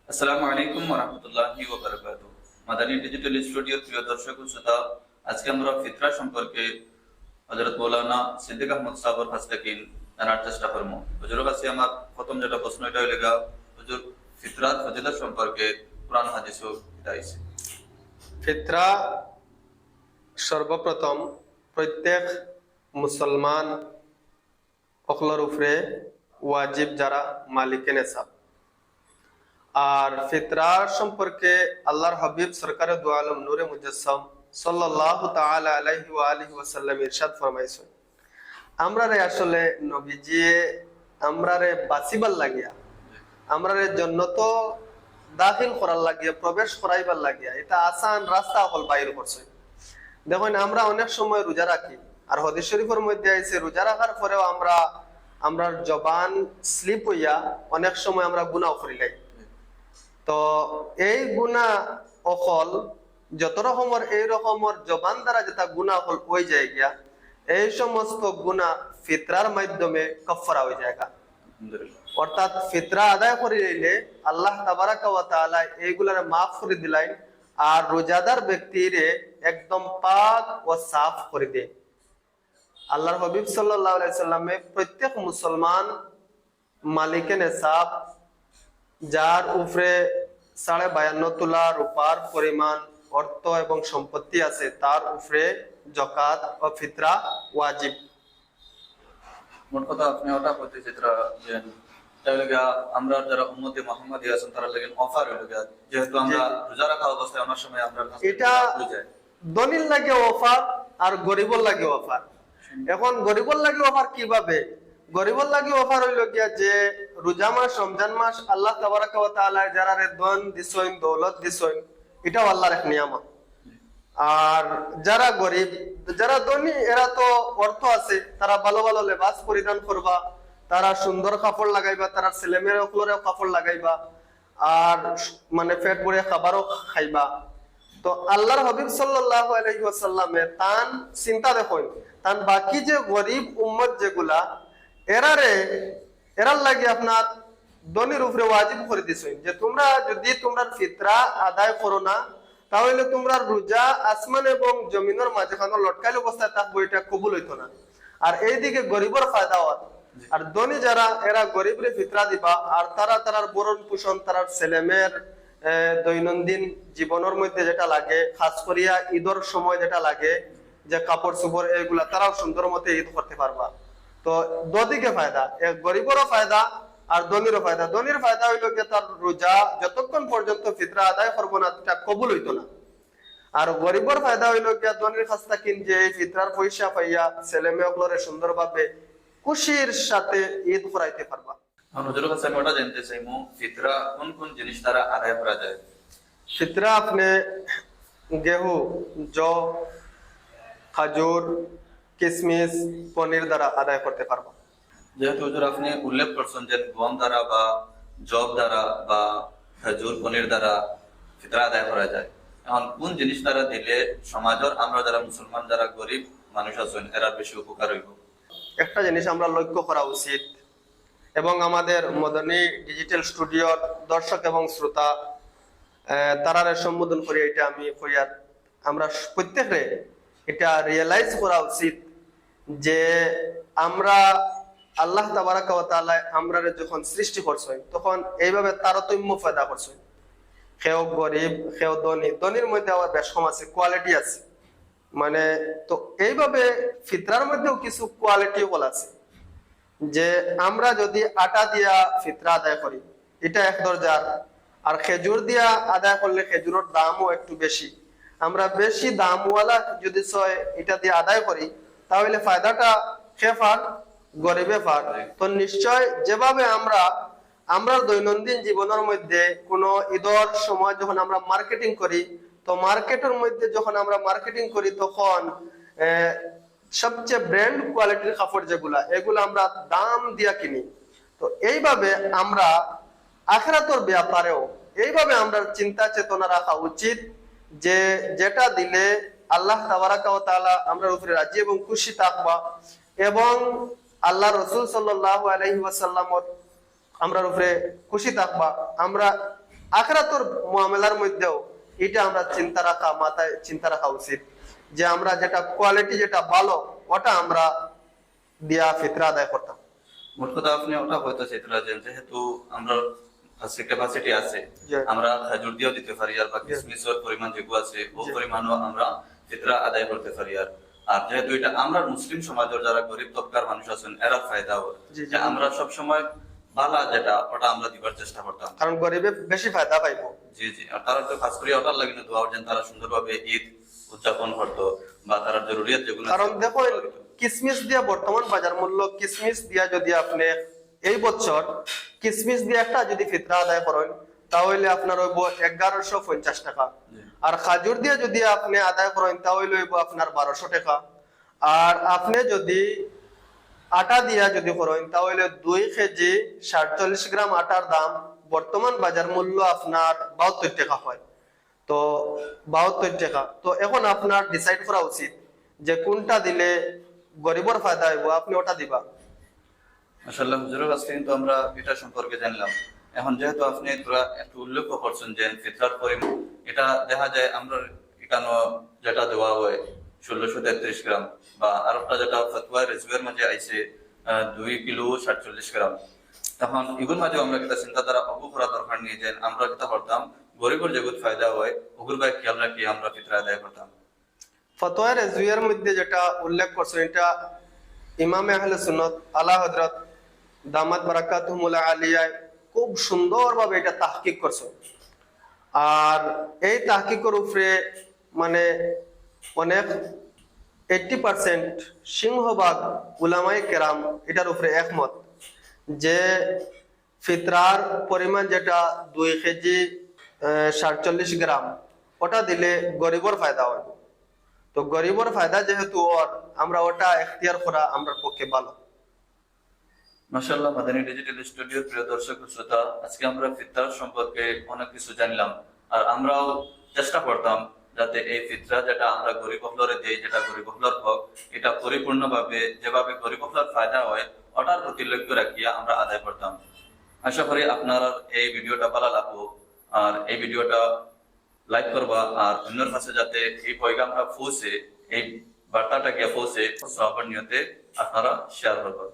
আসসালামু আলাইকুম ওয়া রাহমাতুল্লাহি ওয়া বারাকাতুহু। মাদানী ডিজিটাল স্টুডিওর প্রিয় দর্শক ও শ্রোতা, আজকে আমরা ফিতরা সম্পর্কে হযরত মাওলানা সিদ্দিক আহমদ সাহেবের কাছ থেকে জানার চেষ্টা করব। হুজুরের কাছে আমার প্রথম যেটা প্রশ্ন এটা হইলেগা, হুজুর ফিতরাত ফজিলত সম্পর্কে কুরআন হাদিসও দেখাইছে। ফিতরা সর্বপ্রথম প্রত্যেক মুসলমান অকলর উপরে ওয়াজিব যারা মালিকে নেসাব। আর ফিতরা সম্পর্কে আল্লাহর হাবিব সরকারে দু আলম নূরে মুজাসসাম সাল্লাল্লাহু তাআলা আলাইহি ওয়া আলিহি ওয়াসাল্লাম ইরশাদ ফরমাইছেন, আমরারে আসলে নবীজি আমরারে বাঁচিবার লাগিয়া, আমরারে জান্নাত দাখিল করার লাগিয়া, প্রবেশ করাইবার লাগিয়া এটা আসান রাস্তা হল বাইর করছে। দেখুন, আমরা অনেক সময় রোজা রাখি, আর হাদিস শরীফের মধ্যে আছে রোজা রাখার পরেও আমরা জবান স্লিপ হইয়া অনেক সময় আমরা গুনাহ করি লাই। তো এই গুনাহ অকল যত রকমের এই রকমের জবান দ্বারা যেটা গুনাহ হল ওই যায় গিয়া, এই সমস্ত গুনাহ ফিতরার মাধ্যমে কাফারা হয়ে যায়। অর্থাৎ ফিতরা আদায় করে নিলে আল্লাহ তাবারাকা ওয়া তাআলা এইগুলার মাফ করে দিলেন, আর রোজাদার ব্যক্তিরে একদম পাক ও সাফ করে দেয়। আল্লাহর হাবিব সাল্লাল্লাহু আলাইহি সাল্লামে প্রত্যেক মুসলমান মালিকে নেসাব যার উপরে 52.5 তোলা রূপার পরিমাণ অর্থ এবং সম্পত্তি আছে, তার উপরে যাকাত ও ফিতরা ওয়াজিব। মোট কথা আপনি ওটা বলতে চিত্রা যে তাইলেগা আমরা যারা উম্মতে মুহাম্মাদি আছেন তারা লাগেন অফার হইলেগা, যেহেতু আমরা রোজা রাখা অবস্থায় অনেক সময় আমরা এটা দলিল লাগে অফার আর গরিবর লাগে অফার। এখন গরিবর লাগে অফার কিভাবে? গরিবর লাগে অফার হইল গিয়া যে রোজা মাস রমজান মাস আল্লাহ তাবারাকা ওয়া তাআলা যারা ধন দিছেন, দৌলত দিছেন, এটাও আল্লাহর এক নিয়ামত। আর যারা গরিব, যারা ধনী, এরা তো অর্থ আছে, তারা ভালো ভালো লেবাস পরিধান করবা, তারা সুন্দর কাপড় লাগাইবা, তারা ছেলে মেয়ের কাপড় লাগাইবা, আর মানে পেট ভরে খাবারও খাইবা। তো আল্লাহর হাবিব সাল্লাল্লাহু আলাইহি ওয়াসাল্লামে তান চিন্তা দেখুন, তান বাকি যে গরিব উম্মত যেগুলা এরার লাগে আপনার ধনীর উপরে ওয়াজিব করে দিছেন যে তোমরা যদি তোমরা ফিতরা আদায় করো না, তাহলে তোমরা রোজা আসমান এবং জমিনের মাঝখানে লটকাইল অবস্থায় থাকবো, এটা কবুল হইতো না। আর এইদিকে গরিবের ফায়দা হয়, আর ধনী যারা এরা গরিবরে ফিতরা দিবা, আর তারার বরণ পোষণ, তারার ছেলে মেয়ের দৈনন্দিন জীবনের মধ্যে যেটা লাগে, খাস করিয়া ঈদের সময় যেটা লাগে যে কাপড় চোপড়, এগুলা তারাও সুন্দর মতে ঈদ করতে পারবা। তো দুদিকে ফায়দা, গরিবেরও ফায়দা আর ধনীরও ফায়দা। ধনীর ফায়দা হইল যে তার রোজা যতক্ষণ পর্যন্ত ফিতরা আদায় করবো না এটা কবুল হইতো না। আর গরিবের ফায়দা হইল গিয়া ধনীর কাছ থেকে যে এই ফিতরার পয়সা পাইয়া ছেলে মেয়েগুলোরে সুন্দরভাবে খুশির সাথে ঈদ করাইতে পারবা। হুজুরের কাছে আমি ওটা জানতে চাইবো, ফিতরা কোন কোন জিনিস দ্বারা আদায় করা যায়? ফিতরা আপনি গেহু, জব, খাজুর, কিশমিশ, পনির দ্বারা আদায় করতে পারবা। যেহেতু হুজুর আপনি উল্লেখ করছেন যে গম দ্বারা বা জব দ্বারা বা খেজুর পনির দ্বারা ফিতরা আদায় করা যায়, এখন কোন জিনিস দ্বারা দিলে সমাজের আমরা যারা মুসলমান যারা গরিব মানুষ আছেন এরা বেশি উপকার হইব? একটা জিনিস আমরা লক্ষ্য করা উচিত, এবং আমাদের মদনী ডিজিটাল স্টুডিওর দর্শক এবং শ্রোতা তারারে সম্বোধন করে এটা আমি কইয়ার, আমরা প্রত্যেকে এটা রিয়েলাইজ করা উচিত যে আমরা আল্লাহ তাবারাকা ওয়া তাআলা আমরা যখন সৃষ্টি করছেন তখন এইভাবে তারতম্য পয়দা করছেন, কেউ গরিব কেউ ধনী, ধনীর মধ্যে আবার বেশ কম আছে, কোয়ালিটি আছে। মানে তো এইভাবে ফিতরার মধ্যেও কিছু কোয়ালিটি বল আছে, যে আমরা যদি আটা দিয়া ফিতরা আদায় করি এটা এক দরজার, আর খেজুর দিয়া আদায় করলে খেজুরের দামও একটু বেশি। আমরা বেশি দামওয়ালা যদি এটা দিয়ে আদায় করি তাহলে ফায়দাটা খেফার গরিবে ফার। তো নিশ্চয় যেভাবে আমরা দৈনন্দিন জীবনের মধ্যে কোনো ঈদের সময় যখন আমরা মার্কেটিং করি, তো মার্কেটের মধ্যে যখন আমরা মার্কেটিং করি তখন সবচেয়ে ব্র্যান্ড কোয়ালিটির কাপড় যেগুলা, এগুলো আমরা দাম দিয়া কিনি। তো এইভাবে আমরা আখিরাতের ব্যাপারেও এইভাবে আমরা চিন্তা চেতনা রাখা উচিত যে যেটা দিলে আল্লাহ তাবারাকা ওয়া তাআলা আমরা উপরে রাজি এবং খুশি থাকবা, এবং আল্লাহ রাসূল সাল্লাল্লাহু আলাইহি ওয়াসাল্লাম আমরা উপরে খুশি থাকবা। আমরা আখিরাতুর মুআমালার মধ্যেও এটা আমরা মাথায় চিন্তা রাখা উচিত যে আমরা যেটা কোয়ালিটি যেটা ভালো ওটা আমরা দিয়া ফিতরা আদায় করতাম। মোট কথা আপনি ওটা হয়তো চাইতেছেন যেহেতু আমরা কাছে ক্যাপাসিটি আছে, জি। আমরা খেজুর দিয়েও দিতে পারি আর বা কিসমিসের পরিমাণ যেগুলো আছে ও পরিমাণও আমরা ফিতরা আদায় করতে পারি। আর যেহেতু এটা আমরা মুসলিম সমাজের যারা গরিব তবকার মানুষ আছেন এরা ফায়দা হয় জি, জি। যে আমরা সব সময় বালা যেটা ওটা আমরা দিবার চেষ্টা করতাম। কারণ গরিবে বেশি ফায়দা পাইবো। জি জি, আর তারা তো খাস করে ওটার লাগে দোয়া যেন তারা সুন্দরভাবে ঈদ উদযাপন করতো বা তারা জরুরিয়াত যেগুলো কারণ আছে, দেখো ওগুলো দিত। কিসমিস দিয়া বর্তমান বাজার মূল্য কিসমিস দিয়া যদি আপনি এই বছর কিসমিস দিয়ে একটা যদি ফিতরা আদায় করেন তাহলে আপনার হইব 1150 টাকা। জি। আর খাজুর দিয়ে যদি আপনি আদায় করেন তাহলে হইব আপনার 1200 টাকা। আর আপনি যদি আটা দিয়া যদি করেন তাহলে 2 কেজি 47 গ্রাম আটার দাম বর্তমান বাজার মূল্য আপনার 72 টাকা হয়। তো 72 টাকা। তো এখন আপনার ডিসাইড করা উচিত যে কোনটা দিলে গরিবর ফায়দা হইব, আপনি ওটা দিবা। মাশাআল্লাহ, হুজুরের কাছ থেকে কিন্তু আমরা এটা সম্পর্কে জানলাম। এখন যেহেতু আপনি তোরা একটু উল্লেখ করছেন যে ফিতরার পরিমাণ এটা দেখা যায় আমরা এখানে যেটা দেওয়া হয় 1633 গ্রাম বা আরেকটা যেটা ফতোয়া রিজওয়ের মাঝে আইছে 2 কিলো 47 গ্রাম। তখন এগুলোর মাঝে আমরা একটা চিন্তাধারা অবকরা দরকার নিয়ে যে আমরা কিতা করতাম গরিবের যেগুলো ফায়দা হয় ওগুলো ভাই খেয়াল রাখি আমরা ফিতরা আদায় করতাম। ফতোয়া রিজওয়ার মধ্যে যেটা উল্লেখ করছেন এটা ইমাম আহলে সুন্নাত আলা হযরত দামাত বারাকাতুহুমুল আলিয়া খুব সুন্দরভাবে এটা তাহকিক করছেন। আর এই তাহকিকের উপরে মানে অনেক 80% সিংহভাগ উলামায়ে কেরাম এটার উপরে একমত যে ফিতরার পরিমাণ যেটা 2 কেজি 47 গ্রাম ওটা দিলে গরিবর ফায়দা হয়। তো গরিবর ফায়দা যেহেতু ওর আমরা ওটা এখতিয়ার করা আমরা পক্ষে ভালো। মাশাআল্লাহ, মাদানী ডিজিটাল স্টুডিওর প্রিয় দর্শক ও শ্রোতা, আজকে আমরা ফিতরার সম্পর্কে অনেক কিছু জানলাম। আর আমরাও চেষ্টা করতাম যাতে এই ফিতরা যেটা আমরা গরিব হলরে দেই, যেটা গরিব হলর হক, এটা পরিপূর্ণভাবে যেভাবে গরিব হলর ফায়দা হয় ওটার প্রতি লক্ষ্য রাখিয়া আমরা আদায় করতাম। আশা করি আপনারা এই ভিডিওটা ভালো লাগবো আর এই ভিডিওটা লাইক করবা আর অন্যের কাছে যাতে এই পয়গামটা পৌঁছে, এই বার্তাটা গিয়ে পৌঁছে সবার নিয়তে আপনারা শেয়ার করবেন।